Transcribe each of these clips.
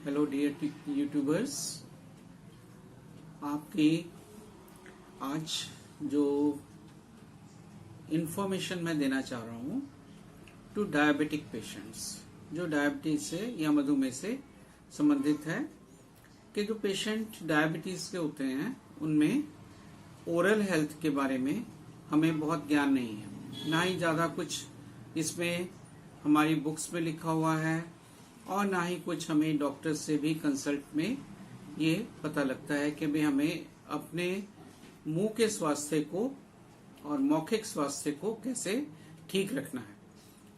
Hello dear YouTubers, आपकी आज जो इन्फॉर्मेशन मैं देना चाह रहा हूँ टू डायबिटिक पेशेंट्स जो डायबिटीज से या मधुमेह से संबंधित है कि जो पेशेंट डायबिटीज के होते हैं उनमें ओरल हेल्थ के बारे में हमें बहुत ज्ञान नहीं है, ना ही ज्यादा कुछ इसमें हमारी बुक्स में लिखा हुआ है और ना ही कुछ हमें डॉक्टर से भी कंसल्ट में ये पता लगता है कि भाई हमें अपने मुंह के स्वास्थ्य को और मौखिक स्वास्थ्य को कैसे ठीक रखना है।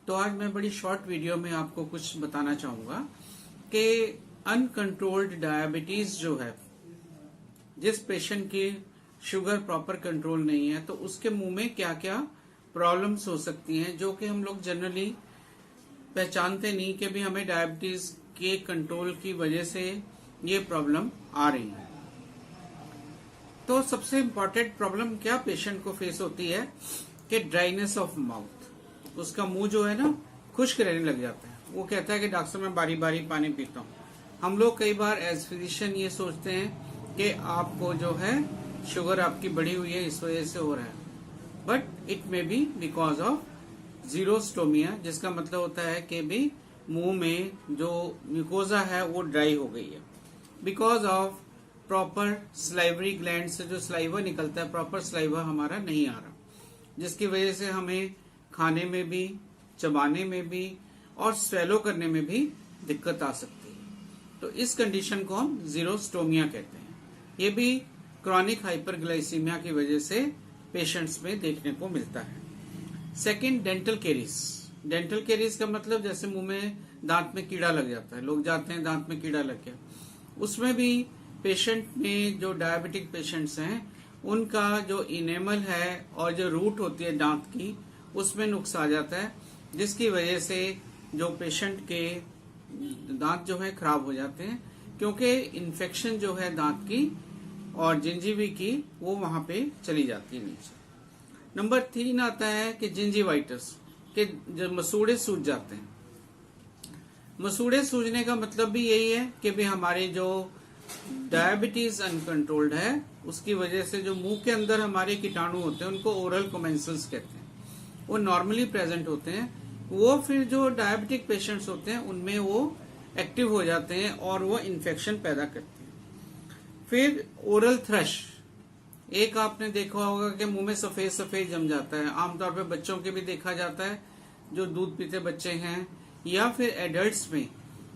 तो आज मैं बड़ी शॉर्ट वीडियो में आपको कुछ बताना चाहूंगा कि अनकंट्रोल्ड डायबिटीज जो है, जिस पेशेंट की शुगर प्रॉपर कंट्रोल नहीं है तो उसके मुंह में क्या क्या प्रॉब्लम्स हो सकती हैं जो कि हम लोग जनरली पहचानते नहीं कि भी हमें डायबिटीज के कंट्रोल की वजह से ये प्रॉब्लम आ रही है। तो सबसे इम्पोर्टेंट प्रॉब्लम क्या पेशेंट को फेस होती है कि ड्राइनेस ऑफ माउथ, उसका मुंह जो है ना खुश्क रहने लग जाता है। वो कहता है कि डॉक्टर मैं बारी बारी पानी पीता हूँ। हम लोग कई बार एज फिजिशियन ये सोचते हैं कि आपको जो है शुगर आपकी बढ़ी हुई है, इस वजह से हो रहा है, but it may be because of xerostomia, जिसका मतलब होता है कि भी मुंह में जो म्यूकोजा है वो ड्राई हो गई है because of proper salivary gland से जो स्लाइवा निकलता है, प्रॉपर स्लाइवा हमारा नहीं आ रहा, जिसकी वजह से हमें खाने में भी, चबाने में भी और स्वेलो करने में भी दिक्कत आ सकती है। तो इस कंडीशन को हम जीरोस्टोमिया कहते हैं। ये भी क्रॉनिक हाइपरग्लाइसीमिया की वजह से पेशेंट्स में देखने को मिलता है। Second, dental caries. Dental caries का मतलब जैसे मुंह में दांत में कीड़ा लग जाता है, लोग जाते हैं दांत में कीड़ा लग गया, उसमें भी पेशेंट में जो डायबिटिक पेशेंट्स हैं उनका जो इनेमल है और जो रूट होती है दांत की उसमें नुक्स आ जाता है, जिसकी वजह से जो पेशेंट के दांत जो है खराब हो जाते हैं, क्योंकि इन्फेक्शन जो है दांत की और जिंजीवी की वो वहां पे चली जाती है नीचे। नंबर 3 आता है कि जिंजीवाइटिस, कि जब मसूड़े सूज जाते हैं। मसूड़े सूजने का मतलब भी यही है कि भी हमारे जो डायबिटीज अनकंट्रोल्ड है उसकी वजह से जो मुंह के अंदर हमारे कीटाणु होते हैं उनको ओरल कोमेंसल्स कहते हैं, वो नॉर्मली प्रेजेंट होते हैं, वो फिर जो डायबिटिक पेशेंट्स होते हैं उनमें वो एक्टिव हो जाते हैं और वो इन्फेक्शन पैदा करते हैं। फिर ओरल थ्रश, एक आपने देखा होगा कि मुंह में सफेद सफेद जम जाता है, आमतौर पे बच्चों के भी देखा जाता है जो दूध पीते बच्चे हैं, या फिर एडल्ट्स में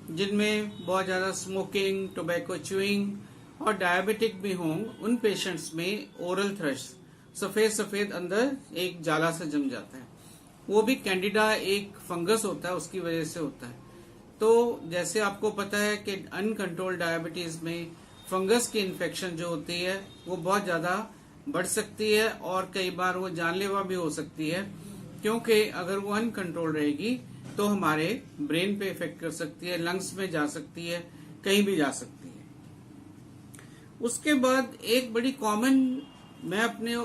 जिनमें बहुत ज्यादा स्मोकिंग, टोबैको च्यूइंग और डायबिटिक भी हों, उन पेशेंट्स में ओरल थ्रश सफेद सफेद अंदर एक जाला से जम जाता है। वो भी कैंडिडा एक फंगस होता है, उसकी वजह से होता है। तो जैसे आपको पता है कि अनकंट्रोल्ड डायबिटीज में फंगस की इन्फेक्शन जो होती है वो बहुत ज्यादा बढ़ सकती है और कई बार वो जानलेवा भी हो सकती है, क्योंकि अगर वो अनकंट्रोल रहेगी तो हमारे ब्रेन पे इफेक्ट कर सकती है, लंग्स में जा सकती है, कहीं भी जा सकती है। उसके बाद एक बड़ी कॉमन मैं अपने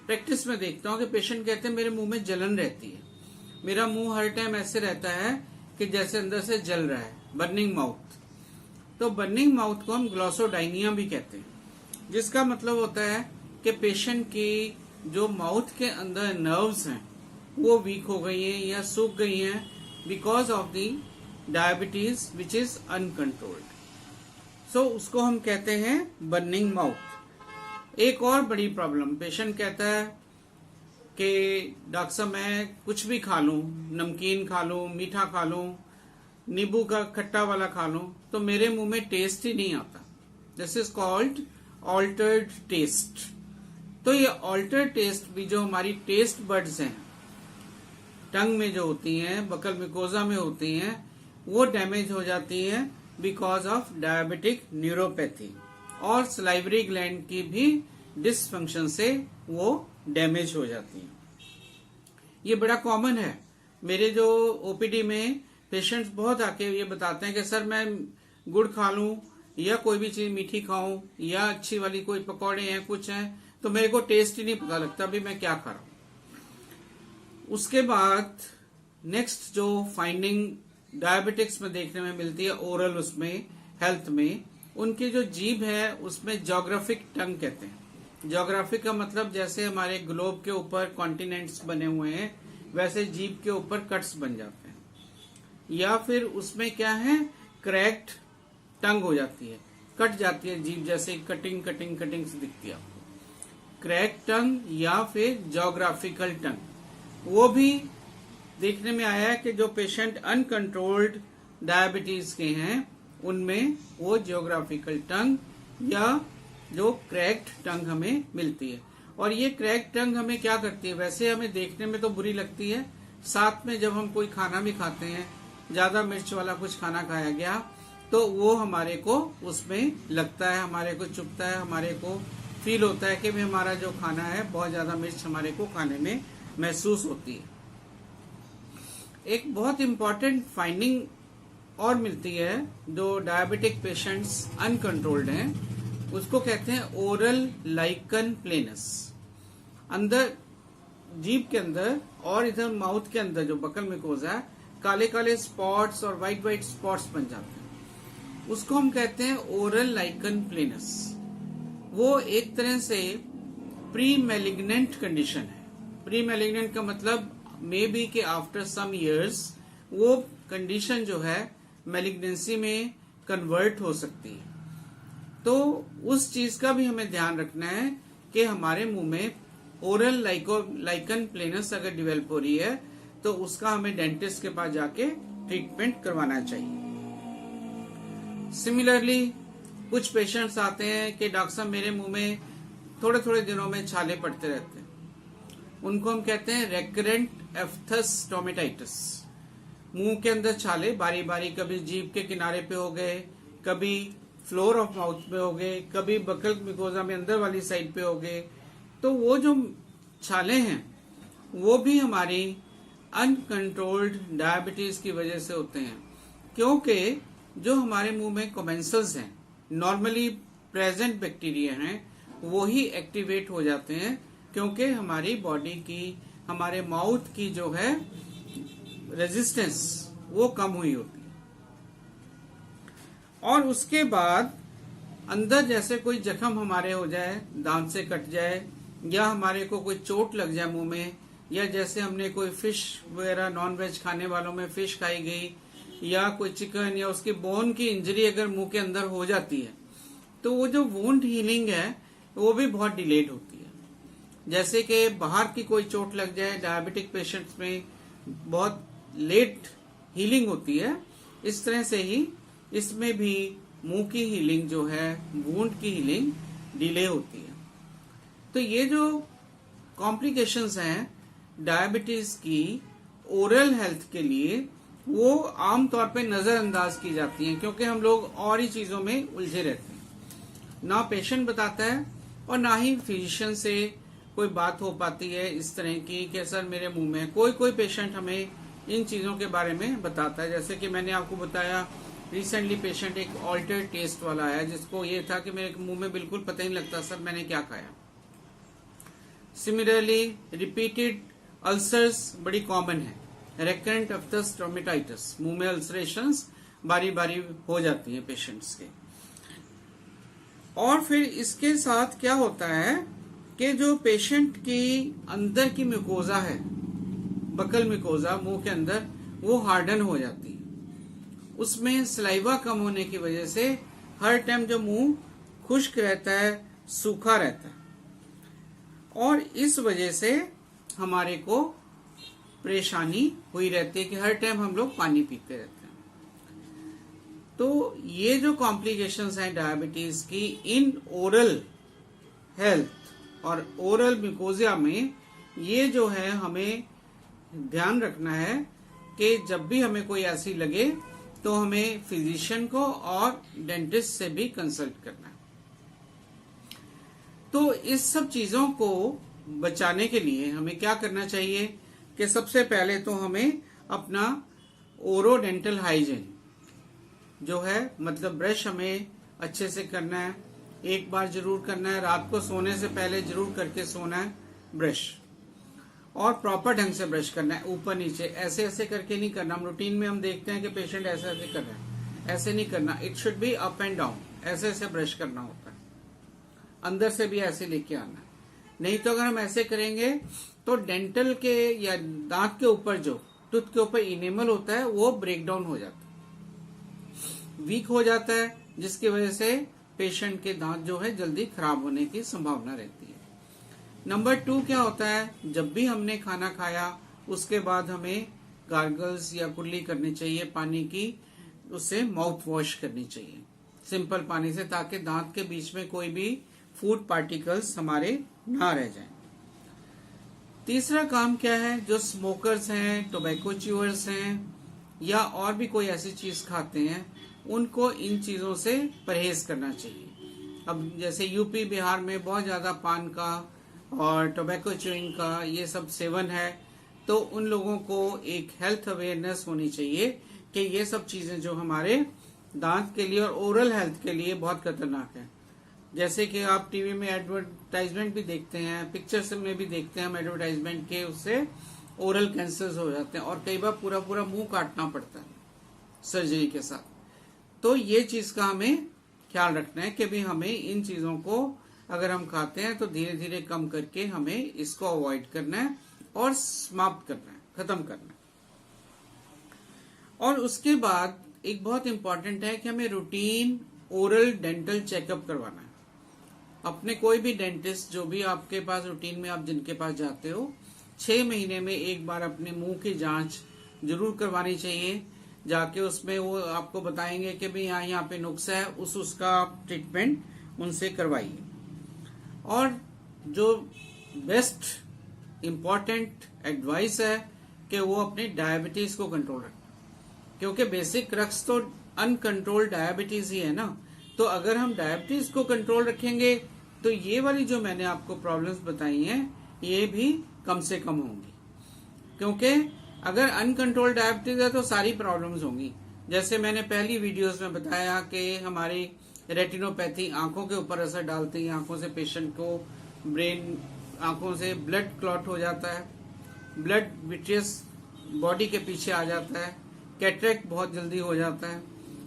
प्रैक्टिस में देखता हूँ कि पेशेंट कहते हैं मेरे मुंह में जलन रहती है, मेरा मुंह हर टाइम ऐसे रहता है कि जैसे अंदर से जल रहा है, बर्निंग माउथ। तो बर्निंग माउथ को हम ग्लॉसोडाइनिया भी कहते हैं, जिसका मतलब होता है कि पेशेंट की जो माउथ के अंदर नर्व्स हैं वो वीक हो गई हैं या सूख गई हैं because of the diabetes which is uncontrolled. So उसको हम कहते हैं बर्निंग माउथ। एक और बड़ी प्रॉब्लम, पेशेंट कहता है कि डॉक्टर साहब मैं कुछ भी खा लूं, नमकीन खा लूं, मीठा खा लूं, नींबू का खट्टा वाला खा लूं, तो मेरे मुंह में टेस्ट ही नहीं आता। This is called altered taste. तो ये ऑल्टर्ड टेस्ट भी जो हमारी टेस्ट बड्स हैं टंग में जो होती हैं, बकल म्यूकोजा में होती हैं, वो डैमेज हो जाती है बिकॉज ऑफ डायबिटिक न्यूरोपैथी, और स्लाइवरी ग्लैंड की भी डिसफंक्शन से वो डैमेज हो जाती है। ये बड़ा कॉमन है। मेरे जो ओपीडी में पेशेंट्स बहुत आके ये बताते हैं कि सर मैं गुड़ खा लूं या कोई भी चीज मीठी खाऊं या अच्छी वाली कोई पकौड़े हैं कुछ हैं तो मेरे को टेस्ट ही नहीं पता लगता अभी मैं क्या खा रहा हूं। उसके बाद नेक्स्ट जो फाइंडिंग डायबिटिक्स में देखने में मिलती है ओरल, उसमें हेल्थ में उनकी जो जीभ है उसमें ज्योग्राफिक टंग कहते हैं। ज्योग्राफिक का मतलब जैसे हमारे ग्लोब के ऊपर कॉन्टिनेंट्स बने हुए हैं वैसे जीभ के ऊपर कट्स बन जाते हैं, या फिर उसमें क्या है क्रैक्ड टंग हो जाती है, कट जाती है जीभ, जैसे कटिंग कटिंग कटिंग से दिखती है आपको, क्रैक टंग या फिर ज्योग्राफिकल टंग। वो भी देखने में आया है कि जो पेशेंट अनकंट्रोल्ड डायबिटीज के हैं उनमें वो ज्योग्राफिकल टंग या जो क्रैक्ड टंग हमें मिलती है। और ये क्रैक्ड टंग हमें क्या करती है, वैसे हमें देखने में तो बुरी लगती है, साथ में जब हम कोई खाना भी खाते हैं, ज्यादा मिर्च वाला कुछ खाना खाया गया तो वो हमारे को उसमें लगता है, हमारे को चुभता है, हमारे को फील होता है कि भी हमारा जो खाना है बहुत ज्यादा मिर्च हमारे को खाने में महसूस होती है। एक बहुत इंपॉर्टेंट फाइंडिंग और मिलती है, जो डायबिटिक पेशेंट्स अनकंट्रोल्ड हैं उसको कहते हैं ओरल लाइकन प्लेनस। अंदर जीभ के अंदर और इधर माउथ के अंदर जो बकल मिकोजा है काले काले स्पॉट्स और व्हाइट व्हाइट स्पॉट्स बन जाते हैं, उसको हम कहते हैं ओरल लाइकन प्लेनस। वो एक तरह से प्री मैलिग्नेंट कंडीशन है। प्री मैलिग्नेंट का मतलब मे बी के आफ्टर सम इयर्स वो कंडीशन जो है मैलिग्नेंसी में कन्वर्ट हो सकती है। तो उस चीज का भी हमें ध्यान रखना है कि हमारे मुंह में ओरल लाइकन प्लेनस अगर डेवलप हो रही है तो उसका हमें डेंटिस्ट के पास जाके ट्रीटमेंट करवाना चाहिए। सिमिलरली कुछ पेशेंट्स आते हैं कि डॉक्टर साहब मेरे मुंह में थोड़े थोड़े दिनों में छाले पड़ते रहते हैं, उनको हम कहते हैं रेकरेंट एफ्थस स्टोमेटाइटिस। मुंह के अंदर छाले बारी बारी, कभी जीभ के किनारे पे हो गए, कभी फ्लोर ऑफ माउथ में हो गए, कभी बकल मिकोजा में अंदर वाली साइड पे हो गए। तो वो जो छाले हैं वो भी हमारी अनकंट्रोल्ड डायबिटीज की वजह से होते हैं, क्योंकि जो हमारे मुंह में कोमेंसल्स हैं, नॉर्मली प्रेजेंट बैक्टीरिया हैं, वो ही एक्टिवेट हो जाते हैं, क्योंकि हमारी बॉडी की, हमारे माउथ की जो है रेजिस्टेंस वो कम हुई होती है। और उसके बाद अंदर जैसे कोई जख्म हमारे हो जाए, दांत से कट जाए, या हमारे को कोई चोट लग जाए मुंह में, या जैसे हमने कोई फिश वगैरह नॉन वेज खाने वालों में फिश खाई गई, या कोई चिकन या उसकी बोन की इंजरी अगर मुंह के अंदर हो जाती है तो वो जो वुंड हीलिंग है वो भी बहुत डिलेड होती है। जैसे कि बाहर की कोई चोट लग जाए डायबिटिक पेशेंट्स में बहुत लेट हीलिंग होती है, इस तरह से ही इसमें भी मुंह की हीलिंग जो है, वुंड की हीलिंग डिले होती है। तो ये जो कॉम्प्लिकेशंस हैं डायबिटीज की ओरल हेल्थ के लिए वो आमतौर पे नजरअंदाज की जाती हैं, क्योंकि हम लोग और ही चीजों में उलझे रहते हैं। ना पेशेंट बताता है और ना ही फिजिशियन से कोई बात हो पाती है इस तरह की कि सर मेरे मुंह में, कोई पेशेंट हमें इन चीजों के बारे में बताता है। जैसे कि मैंने आपको बताया रिसेंटली पेशेंट एक ऑल्टर टेस्ट वाला आया जिसको ये था कि मेरे मुंह में बिल्कुल पता ही नहीं लगता सर मैंने क्या खाया। सिमिलरली रिपीटेड अल्सर्स बड़ी कॉमन है, रेकरेंट एफ्थस स्टोमेटाइटिस, मुंह में अल्सरेशंस बारी बारी हो जाती है पेशेंट्स के। और फिर इसके साथ क्या होता है कि जो पेशेंट की अंदर की मिकोजा है, बकल मिकोजा मुंह के अंदर, वो हार्डन हो जाती है। उसमें सलाइवा कम होने की वजह से हर टाइम जो मुंह खुश्क रहता है, सूखा रहता है, और इस वजह से हमारे को परेशानी हुई रहती है कि हर टाइम हम लोग पानी पीते रहते हैं। तो ये जो कॉम्प्लिकेशंस हैं डायबिटीज की इन ओरल हेल्थ और ओरल मिकोजिया में, ये जो है हमें ध्यान रखना है कि जब भी हमें कोई ऐसी लगे तो हमें फिजिशियन को और डेंटिस्ट से भी कंसल्ट करना है। तो इस सब चीजों को बचाने के लिए हमें क्या करना चाहिए कि सबसे पहले तो हमें अपना ओरोडेंटल हाइजीन जो है, मतलब ब्रश हमें अच्छे से करना है, एक बार जरूर करना है, रात को सोने से पहले जरूर करके सोना है ब्रश, और प्रॉपर ढंग से ब्रश करना है, ऊपर नीचे ऐसे ऐसे करके नहीं करना। हम रूटीन में हम देखते हैं कि पेशेंट ऐसे ऐसे कर रहे हैं, ऐसे नहीं करना, it should be up and down, ऐसे ऐसे ब्रश करना होता है, अंदर से भी ऐसे लेके आना है। नहीं तो अगर हम ऐसे करेंगे तो डेंटल के या दांत के ऊपर जो टूथ के ऊपर इनेमल होता है वो ब्रेक डाउन हो जाता है, वीक हो जाता है, जिसकी वजह से पेशेंट के दांत जो है जल्दी खराब होने की संभावना रहती है। नंबर 2 क्या होता है, जब भी हमने खाना खाया उसके बाद हमें गार्गल्स या कुल्ली करनी चाहिए पानी की, उससे माउथ वॉश करनी चाहिए सिंपल पानी से, ताकि दांत के बीच में कोई भी फूड पार्टिकल्स हमारे ना रह जाएं। तीसरा काम क्या है, जो स्मोकर्स हैं, टोबैको च्यूअर्स हैं या और भी कोई ऐसी चीज खाते हैं, उनको इन चीजों से परहेज करना चाहिए। अब जैसे यूपी बिहार में बहुत ज्यादा पान का और टोबैको च्यूइंग का ये सब सेवन है, तो उन लोगों को एक हेल्थ अवेयरनेस होनी चाहिए कि ये सब चीजें जो हमारे दांत के लिए और ओरल हेल्थ के लिए बहुत खतरनाक है। जैसे कि आप टीवी में एडवर्टाइजमेंट भी देखते हैं, पिक्चर्स में भी देखते हैं हम एडवर्टाइजमेंट के, उससे ओरल कैंसर्स हो जाते हैं और कई बार पूरा पूरा मुंह काटना पड़ता है सर्जरी के साथ। तो ये चीज का हमें ख्याल रखना है कि भी हमें इन चीजों को अगर हम खाते हैं तो धीरे धीरे कम करके हमें इसको अवॉइड करना है और समाप्त करना है, खत्म करना है। और उसके बाद एक बहुत इंपॉर्टेंट है कि हमें रूटीन ओरल डेंटल चेकअप करवाना है। अपने कोई भी डेंटिस्ट जो भी आपके पास रूटीन में आप जिनके पास जाते हो, 6 महीने में एक बार अपने मुंह की जांच जरूर करवानी चाहिए। जाके उसमें वो आपको बताएंगे कि भाई यहाँ पे नुक्स है, उसका ट्रीटमेंट उनसे करवाइए। और जो बेस्ट इम्पोर्टेंट एडवाइस है कि वो अपनी डायबिटीज को कंट्रोल रखें, क्योंकि बेसिक क्रक्स तो अनकंट्रोल्ड डायबिटीज ही है ना। तो अगर हम डायबिटीज को कंट्रोल रखेंगे तो ये वाली जो मैंने आपको प्रॉब्लम्स बताई हैं ये भी कम से कम होंगी, क्योंकि अगर अनकंट्रोल्ड डायबिटीज है तो सारी प्रॉब्लम्स होंगी। जैसे मैंने पहली वीडियोस में बताया कि हमारी रेटिनोपैथी आंखों के ऊपर असर डालती है, आंखों से पेशेंट को ब्रेन, आंखों से ब्लड क्लॉट हो जाता है, ब्लड विट्रियस बॉडी के पीछे आ जाता है, कैटरेक्ट बहुत जल्दी हो जाता है।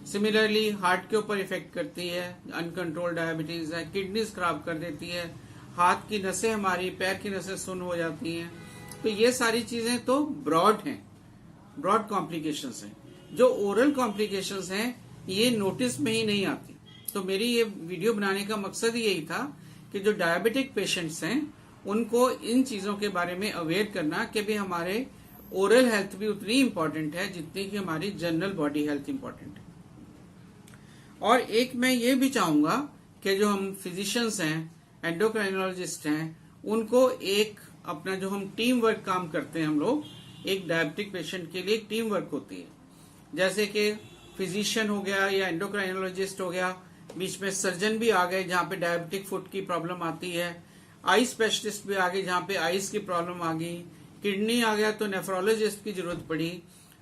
सिमिलरली हार्ट के ऊपर इफेक्ट करती है, अनकंट्रोल्ड डायबिटीज है, किडनीज खराब कर देती है, हाथ की नसें, हमारी पैर की नसें सुन्न हो जाती हैं। तो ये सारी चीजें तो ब्रॉड हैं, ब्रॉड कॉम्प्लिकेशंस हैं। जो ओरल कॉम्प्लिकेशंस हैं ये नोटिस में ही नहीं आती। तो मेरी ये वीडियो बनाने का मकसद यही था कि जो डायबिटिक पेशेंट्स हैं उनको इन चीजों के बारे में अवेयर करना कि भी हमारे ओरल हेल्थ भी उतनी इम्पोर्टेंट है जितनी कि हमारी जनरल बॉडी हेल्थ इम्पोर्टेंट है। और एक मैं ये भी चाहूंगा कि जो हम फिजिशियंस हैं, एंडोक्राइनोलॉजिस्ट हैं, उनको एक अपना जो हम टीम वर्क काम करते हैं हम लोग, एक डायबिटिक पेशेंट के लिए एक टीम वर्क होती है। जैसे कि फिजिशियन हो गया या एंडोक्राइनोलॉजिस्ट हो गया, बीच में सर्जन भी आ गए जहाँ पे डायबिटिक फुट की प्रॉब्लम आती है, आई स्पेशलिस्ट भी आ गए जहाँ पे आईज की प्रॉब्लम आ गई, किडनी आ गया तो नेफ्रोलॉजिस्ट की जरूरत पड़ी,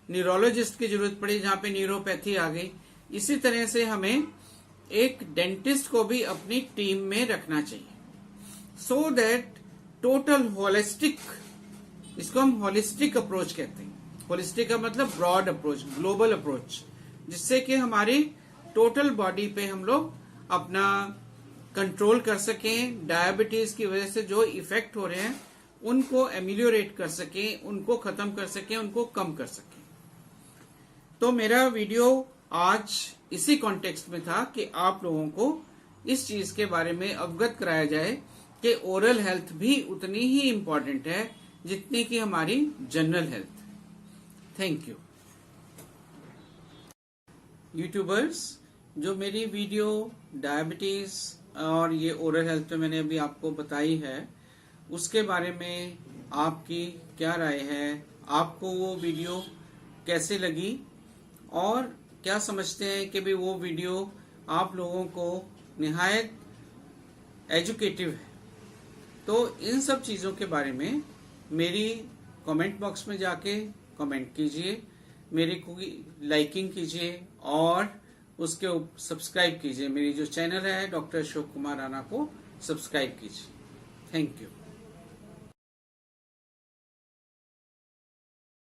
न्यूरोलॉजिस्ट की जरूरत पड़ी जहाँ पे न्यूरोपैथी आ गई। इसी तरह से हमें एक डेंटिस्ट को भी अपनी टीम में रखना चाहिए, सो दैट टोटल होलिस्टिक, इसको हम होलिस्टिक अप्रोच कहते हैं। होलिस्टिक का मतलब ब्रॉड अप्रोच, ग्लोबल अप्रोच, जिससे कि हमारी टोटल बॉडी पे हम लोग अपना कंट्रोल कर सकें, डायबिटीज की वजह से जो इफेक्ट हो रहे हैं उनको एमिलियोरेट कर सकें, उनको खत्म कर सकें, उनको कम कर सकें। तो मेरा वीडियो आज इसी कॉन्टेक्स्ट में था कि आप लोगों को इस चीज के बारे में अवगत कराया जाए कि ओरल हेल्थ भी उतनी ही इम्पोर्टेंट है जितनी कि हमारी general health. Thank you. YouTubers, जो मेरी वीडियो डायबिटीज और ये ओरल हेल्थ में मैंने अभी आपको बताई है, उसके बारे में आपकी क्या राय है, आपको वो वीडियो कैसे लगी और क्या समझते हैं कि भी वो वीडियो आप लोगों को निहायत एजुकेटिव है। तो इन सब चीज़ों के बारे में मेरी कमेंट बॉक्स में जाके कमेंट कीजिए, मेरे को लाइकिंग कीजिए और उसके सब्सक्राइब कीजिए। मेरी जो चैनल है डॉक्टर अशोक कुमार राणा को सब्सक्राइब कीजिए। Thank you.